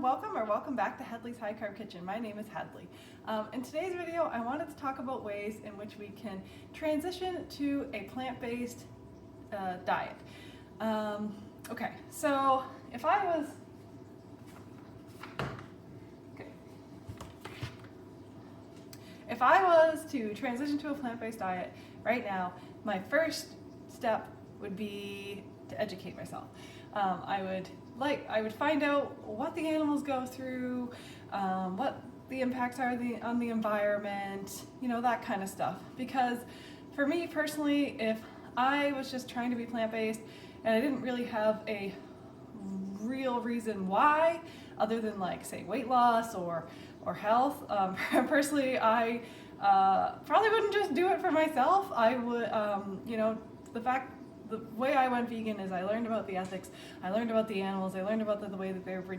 Welcome back to Hadley's High Carb Kitchen. My name is Hadley. In today's video, I wanted to talk about ways in which we can transition to a plant-based diet. Okay, so if I was to transition to a plant-based diet right now, my first step would be to educate myself. I would find out what the animals go through, what the impacts are on the environment, that kind of stuff. Because for me personally, if I was just trying to be plant-based and I didn't really have a real reason why, other than like weight loss or health, personally I probably wouldn't just do it for myself. I would, the way I went vegan is I learned about the ethics, I learned about the animals, I learned about the way that they were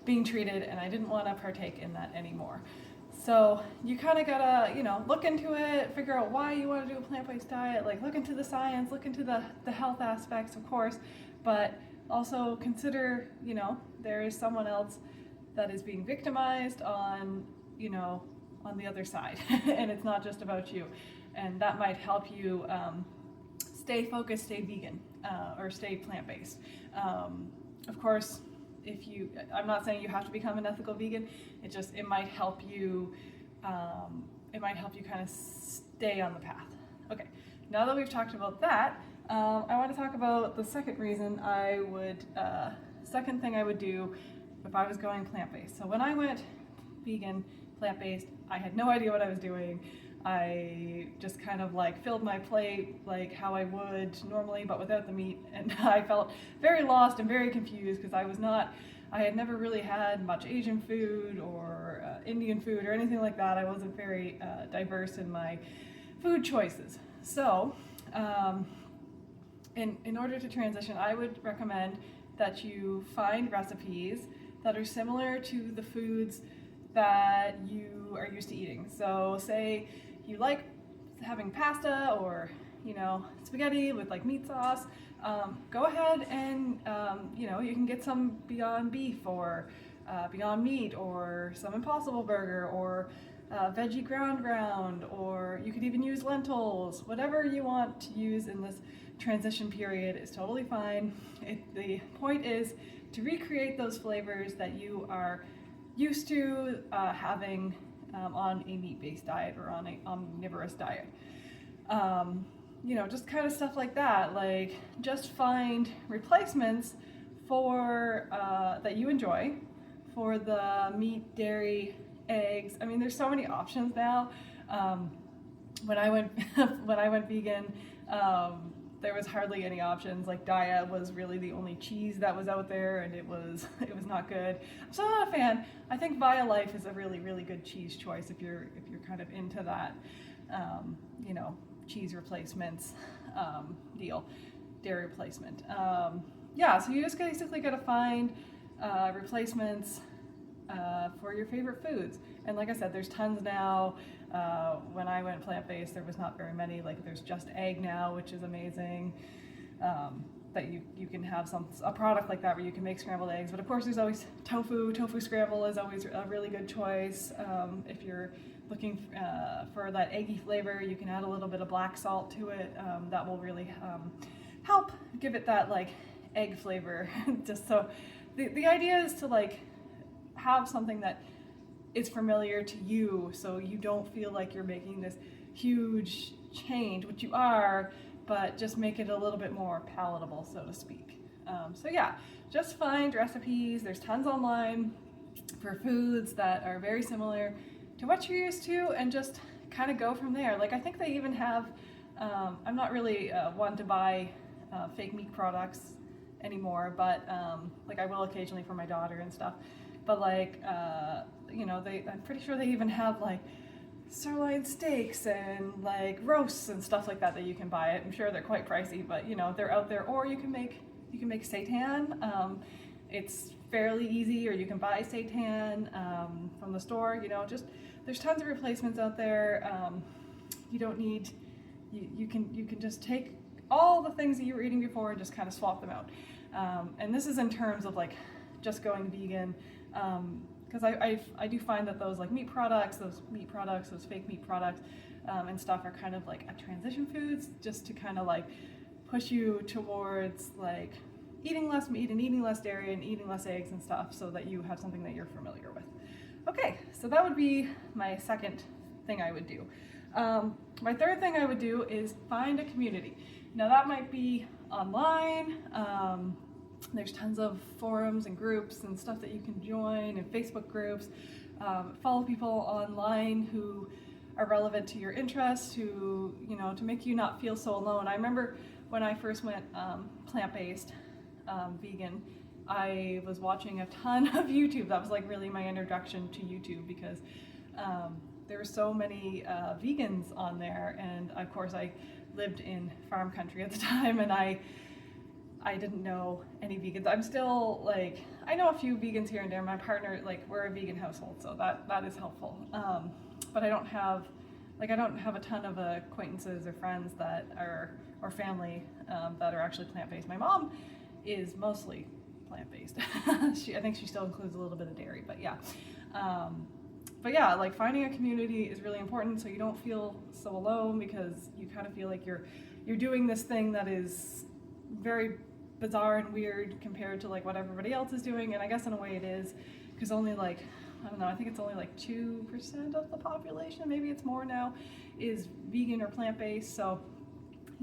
being treated, and I didn't want to partake in that anymore. So you kind of gotta, look into it, figure out why you want to do a plant-based diet, look into the science, look into the health aspects, of course, but also consider, there is someone else that is being victimized on the other side, and it's not just about you, and that might help you stay focused, stay vegan, or stay plant-based. Of course, I'm not saying you have to become an ethical vegan. It might help you. It might help you kind of stay on the path. Okay. Now that we've talked about that, I want to talk about the second reason second thing I would do if I was going plant-based. So when I went vegan, plant-based, I had no idea what I was doing. I just kind of filled my plate like how I would normally, but without the meat, and I felt very lost and very confused because I had never really had much Asian food or Indian food or anything like that. I wasn't very diverse in my food choices. So in order to transition, I would recommend that you find recipes that are similar to the foods that you are used to eating. So say you like having pasta or spaghetti with meat sauce, go ahead and you can get some Beyond Beef or Beyond Meat or some Impossible Burger or veggie ground, or you could even use lentils. Whatever you want to use in this transition period is totally fine. The point is to recreate those flavors that you are used to having on a meat-based diet or on an omnivorous diet. Just kind of stuff like that. Just find replacements for that you enjoy for the meat, dairy, eggs. I mean, there's so many options now. When I went vegan, there was hardly any options. Daiya was really the only cheese that was out there, and it was not good. So I'm not a fan. I think Violife is a really, really good cheese choice if you're kind of into that, cheese replacements deal, dairy replacement. So you just basically got to find replacements for your favorite foods. And like I said, there's tons now. When I went plant-based, there was not very many. There's Just Egg now, which is amazing. That you can have a product like that where you can make scrambled eggs. But of course, there's always tofu. Tofu scramble is always a really good choice. If you're looking for that eggy flavor, you can add a little bit of black salt to it. That will really help give it that egg flavor. Just so the idea is to have something that is familiar to you, so you don't feel like you're making this huge change, which you are, but just make it a little bit more palatable, so to speak. Just find recipes. There's tons online for foods that are very similar to what you're used to, and just kind of go from there. I think they even have, I'm not really one to buy fake meat products anymore, but I will occasionally for my daughter and stuff. But I'm pretty sure they even have sirloin steaks and roasts and stuff like that you can buy it. I'm sure they're quite pricey, but they're out there. Or you can make seitan. It's fairly easy, or you can buy seitan from the store. There's tons of replacements out there. You don't need. You can just take all the things that you were eating before and just kind of swap them out. And this is in terms of just going vegan, because I do find that those like meat products, those fake meat products and stuff are kind of like a transition foods, just to kind of like push you towards like eating less meat and eating less dairy and eating less eggs and stuff, so that you have something that you're familiar with. Okay, so that would be my second thing I would do. My third thing I would do is find a community. Now that might be online. There's tons of forums and groups and stuff that you can join, and Facebook groups. Follow people online who are relevant to your interests, who, you know, to make you not feel so alone. I remember when I first went plant-based vegan, I was watching a ton of YouTube. That was like really my introduction to YouTube, because there were so many vegans on there, and of course I lived in farm country at the time, and I didn't know any vegans. I'm still like, I know a few vegans here and there. My partner, like, we're a vegan household, so that is helpful. But I don't have a ton of acquaintances or friends that are, or family that are actually plant-based. My mom is mostly plant-based. I think she still includes a little bit of dairy, but yeah. But yeah, like finding a community is really important, so you don't feel so alone, because you kind of feel like you're doing this thing that is very bizarre and weird compared to like what everybody else is doing. And I guess in a way it is, because only like, I don't know, I think it's only like 2% of the population, maybe it's more now, is vegan or plant-based. So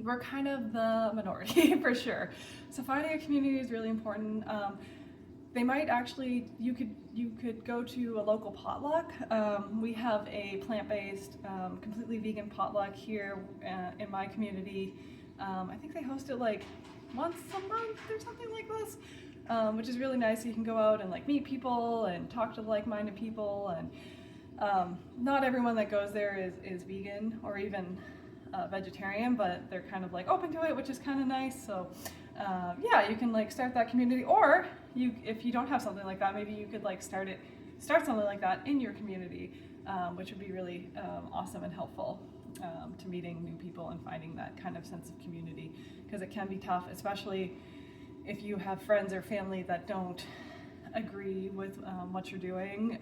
we're kind of the minority for sure. So finding a community is really important. They might actually, you could go to a local potluck. We have a plant-based, completely vegan potluck here in my community. I think they host it like once a month or something like this, which is really nice. You can go out and like meet people and talk to like-minded people, and not everyone that goes there is vegan or even vegetarian, but they're kind of like open to it, which is kind of nice. So yeah, you can like start that community, or if you don't have something like that, maybe you could like start something like that in your community, which would be really awesome and helpful to meeting new people and finding that kind of sense of community, because it can be tough, especially if you have friends or family that don't agree with what you're doing,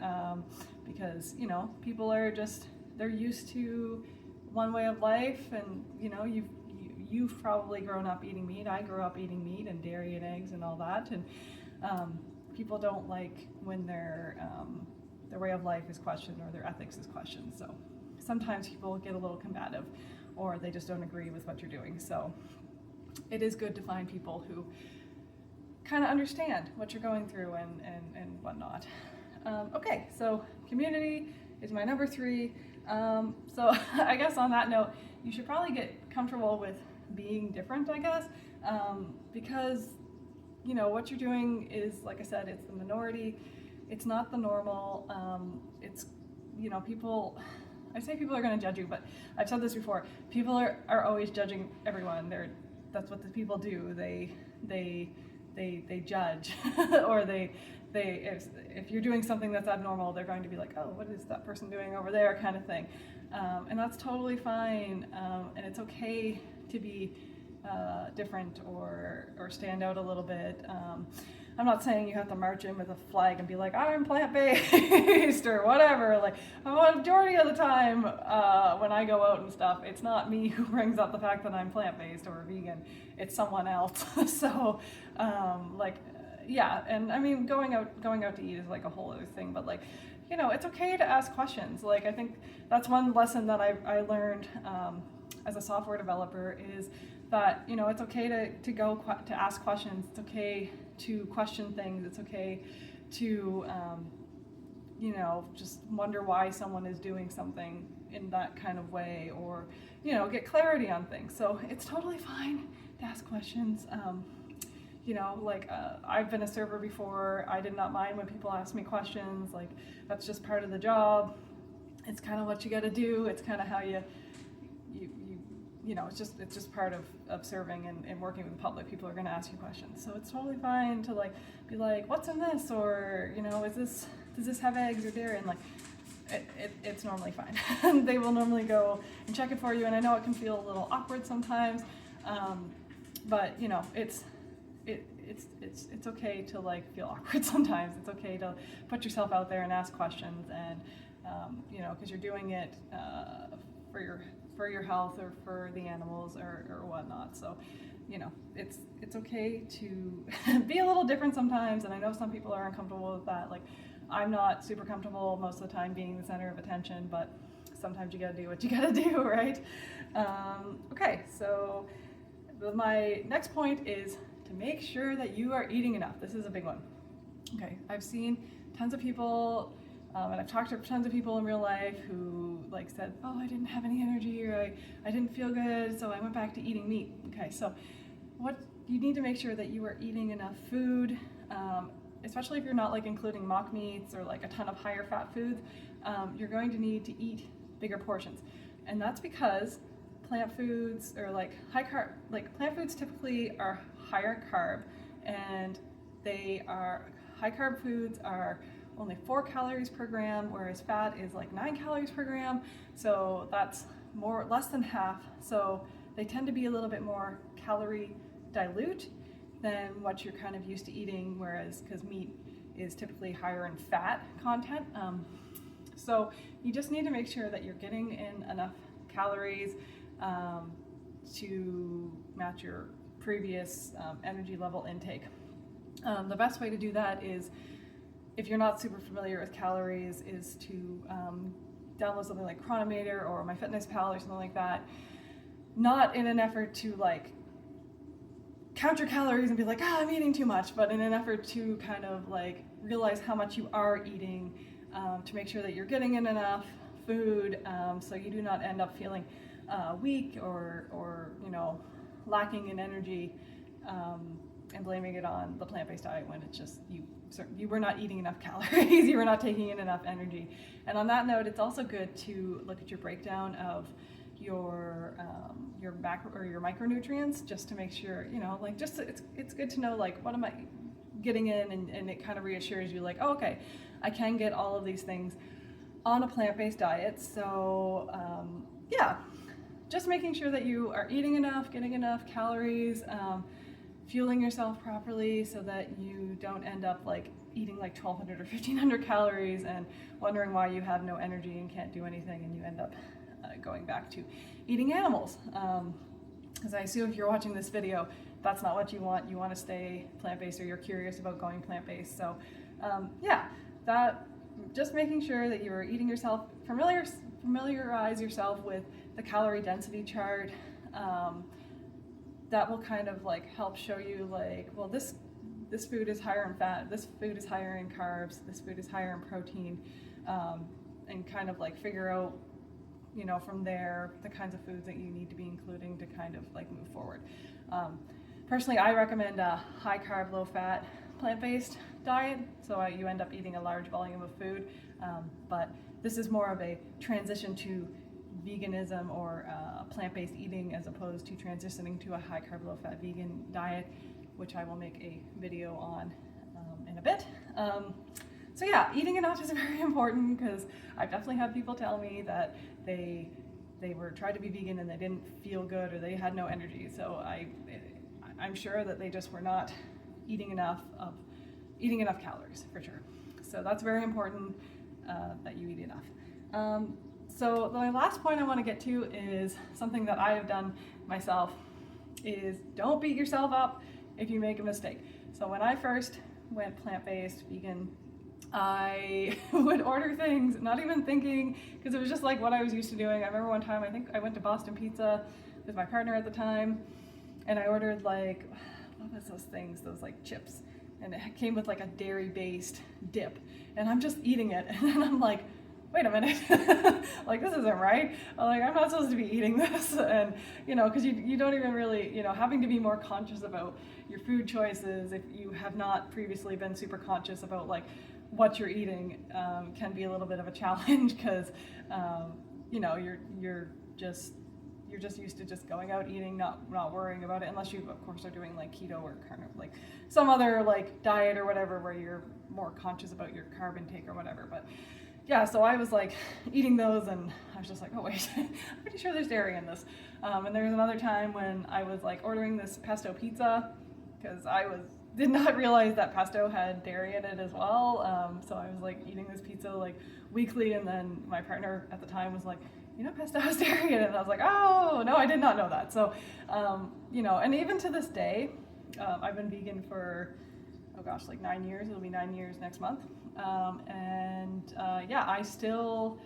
because, you know, people are just, they're used to one way of life, and, you know, you've probably grown up eating meat. I grew up eating meat and dairy and eggs and all that, and people don't like when their way of life is questioned or their ethics is questioned. So sometimes people get a little combative, or they just don't agree with what you're doing. So it is good to find people who kind of understand what you're going through and whatnot. Okay, so community is my number 3. So I guess on that note, you should probably get comfortable with being different, I guess, because, you know, what you're doing is, like I said, it's the minority. It's not the normal. It's, you know, I say people are going to judge you, but I've said this before. People are always judging everyone. That's what the people do. They judge, or if you're doing something that's abnormal, they're going to be like, oh, what is that person doing over there, kind of thing. And that's totally fine, and it's okay to be different or stand out a little bit. I'm not saying you have to march in with a flag and be like, I'm plant-based or whatever. Like, a majority of the time when I go out and stuff, it's not me who brings up the fact that I'm plant-based or vegan. It's someone else. So, yeah, and I mean, going out to eat is like a whole other thing, but like, you know, it's okay to ask questions. Like, I think that's one lesson that I learned as a software developer, is that, you know, it's okay to ask questions. It's okay to question things. It's okay to, you know, just wonder why someone is doing something in that kind of way, or, you know, get clarity on things. So it's totally fine to ask questions. You know, like, I've been a server before. I did not mind when people asked me questions. Like, that's just part of the job. It's kind of what you got to do. It's kind of how you know, it's just part of serving and working with the public. People are going to ask you questions. So it's totally fine to like be like, what's in this? Or, you know, does this have eggs or dairy? And like, it's normally fine. They will normally go and check it for you. And I know it can feel a little awkward sometimes. But, you know, it's okay to like feel awkward sometimes. It's okay to put yourself out there and ask questions, and you know, because you're doing it for your health or for the animals or whatnot. So, you know, it's okay to be a little different sometimes, and I know some people are uncomfortable with that. Like, I'm not super comfortable most of the time being the center of attention, but sometimes you gotta do what you gotta do, right? Okay, so my next point is to make sure that you are eating enough. This is a big one. Okay, I've seen tons of people, and I've talked to tons of people in real life who like said, oh, I didn't have any energy, or I didn't feel good, so I went back to eating meat. Okay, so what you need to make sure that you are eating enough food, especially if you're not like including mock meats or like a ton of higher fat foods. You're going to need to eat bigger portions, and that's because plant foods or like high carb, like plant foods typically are higher carb, and they are high carb foods are only 4 calories per gram, whereas fat is like 9 calories per gram. So that's less than half. So they tend to be a little bit more calorie dilute than what you're kind of used to eating, whereas because meat is typically higher in fat content. So you just need to make sure that you're getting in enough calories to match your previous energy level intake. The best way to do that is, if you're not super familiar with calories, is to download something like Chronometer or MyFitnessPal or something like that. Not in an effort to like count your calories and be like, I'm eating too much, but in an effort to kind of like realize how much you are eating, to make sure that you're getting in enough food, so you do not end up feeling weak or you know, lacking in energy, and blaming it on the plant-based diet when it's just you were not eating enough calories, you were not taking in enough energy. And on that note, it's also good to look at your breakdown of your macro or your micronutrients, just to make sure, you know, like just it's good to know like what am I getting in, and it kind of reassures you like, oh, okay, I can get all of these things on a plant-based diet. So yeah, just making sure that you are eating enough, getting enough calories, fueling yourself properly, so that you don't end up like eating like 1,200 or 1,500 calories and wondering why you have no energy and can't do anything, and you end up going back to eating animals. Because I assume if you're watching this video, that's not what you want. You want to stay plant-based, or you're curious about going plant-based. So yeah, that just making sure that you are eating yourself, familiarize yourself with the calorie density chart. That will kind of like help show you like, well, this food is higher in fat, this food is higher in carbs, this food is higher in protein, and kind of like figure out, you know, from there the kinds of foods that you need to be including to kind of like move forward. Personally, I recommend a high carb, low fat, plant-based diet, so you end up eating a large volume of food, but this is more of a transition to veganism or plant-based eating, as opposed to transitioning to a high carb, low fat vegan diet, which I will make a video on in a bit. So yeah, eating enough is very important, because I've definitely had people tell me that they tried to be vegan and they didn't feel good, or they had no energy. So I'm sure that they just were not eating enough calories, for sure. So that's very important, that you eat enough. So my last point I want to get to is something that I have done myself, is don't beat yourself up if you make a mistake. So when I first went plant-based vegan, I would order things not even thinking, because it was just like what I was used to doing. I remember one time, I think I went to Boston Pizza with my partner at the time, and I ordered like, what was those things, those like chips, and it came with like a dairy-based dip, and I'm just eating it, and then I'm like, wait a minute, like this isn't right. Like, I'm not supposed to be eating this. And, you know, because you don't even really, you know, having to be more conscious about your food choices if you have not previously been super conscious about like what you're eating, can be a little bit of a challenge, because, you know, you're just used to just going out eating, not worrying about it, unless you of course are doing like keto or kind of like some other like diet or whatever, where you're more conscious about your carb intake or whatever. But yeah, so I was like eating those, and I was just like, oh wait, I'm pretty sure there's dairy in this. And there was another time when I was like ordering this pesto pizza, because I was did not realize that pesto had dairy in it as well. So I was like eating this pizza like weekly, and then my partner at the time was like, you know, pesto has dairy in it. And I was like, oh, no, I did not know that. So, you know, and even to this day, I've been vegan for, oh gosh, like 9 years. It'll be 9 years next month. Yeah, I still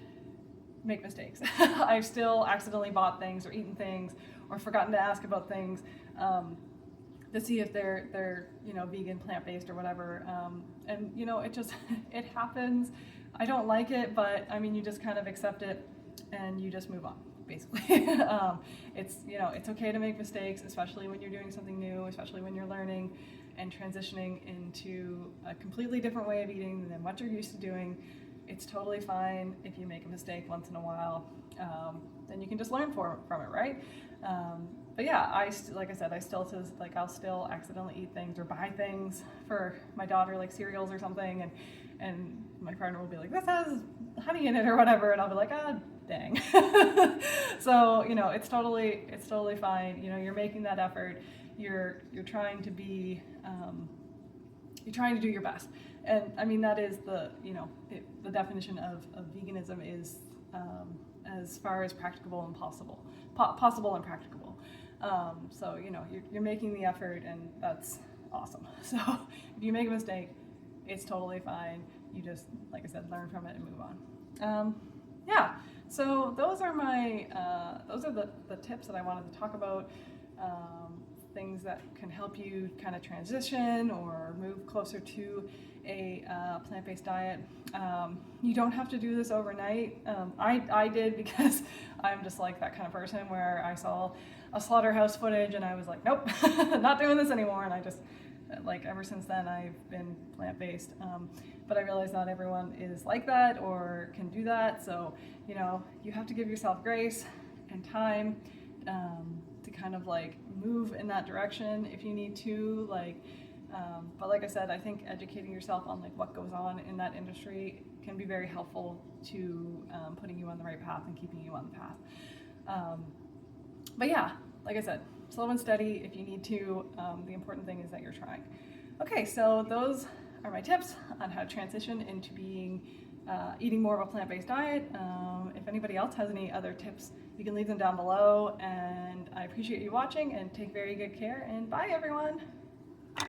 make mistakes. I've still accidentally bought things or eaten things or forgotten to ask about things to see if they're you know, vegan, plant-based or whatever. And you know, it just it happens. I don't like it, but I mean, you just kind of accept it and you just move on, basically. It's, you know, it's okay to make mistakes, especially when you're doing something new, especially when you're learning and transitioning into a completely different way of eating than what you're used to doing. It's totally fine if you make a mistake once in a while. Then you can just learn from it, right? But yeah, like I said, I'll still accidentally eat things or buy things for my daughter, like cereals or something, and my partner will be like, this has honey in it or whatever, and I'll be like, ah, dang. So, you know, it's totally fine. You know, you're making that effort. You're trying to be, you're trying to do your best. And I mean, that is the, you know, the definition of veganism is as far as practicable and possible and practicable. So, you know, you're making the effort, and that's awesome. So if you make a mistake, it's totally fine. You just, like I said, learn from it and move on. Yeah, so those are the tips that I wanted to talk about. Things that can help you kind of transition or move closer to a plant-based diet. You don't have to do this overnight. I did, because I'm just like that kind of person where I saw a slaughterhouse footage and I was like, nope, not doing this anymore. And I just, like, ever since then I've been plant-based. But I realize not everyone is like that or can do that. So, you know, you have to give yourself grace and time to kind of like move in that direction if you need to, like, but like I said, I think educating yourself on like what goes on in that industry can be very helpful to putting you on the right path and keeping you on the path. But yeah, like I said, slow and steady if you need to. The important thing is that you're trying. Okay, so those are my tips on how to transition into being eating more of a plant-based diet. If anybody else has any other tips, you can leave them down below, and I appreciate you watching, and take very good care, and bye everyone.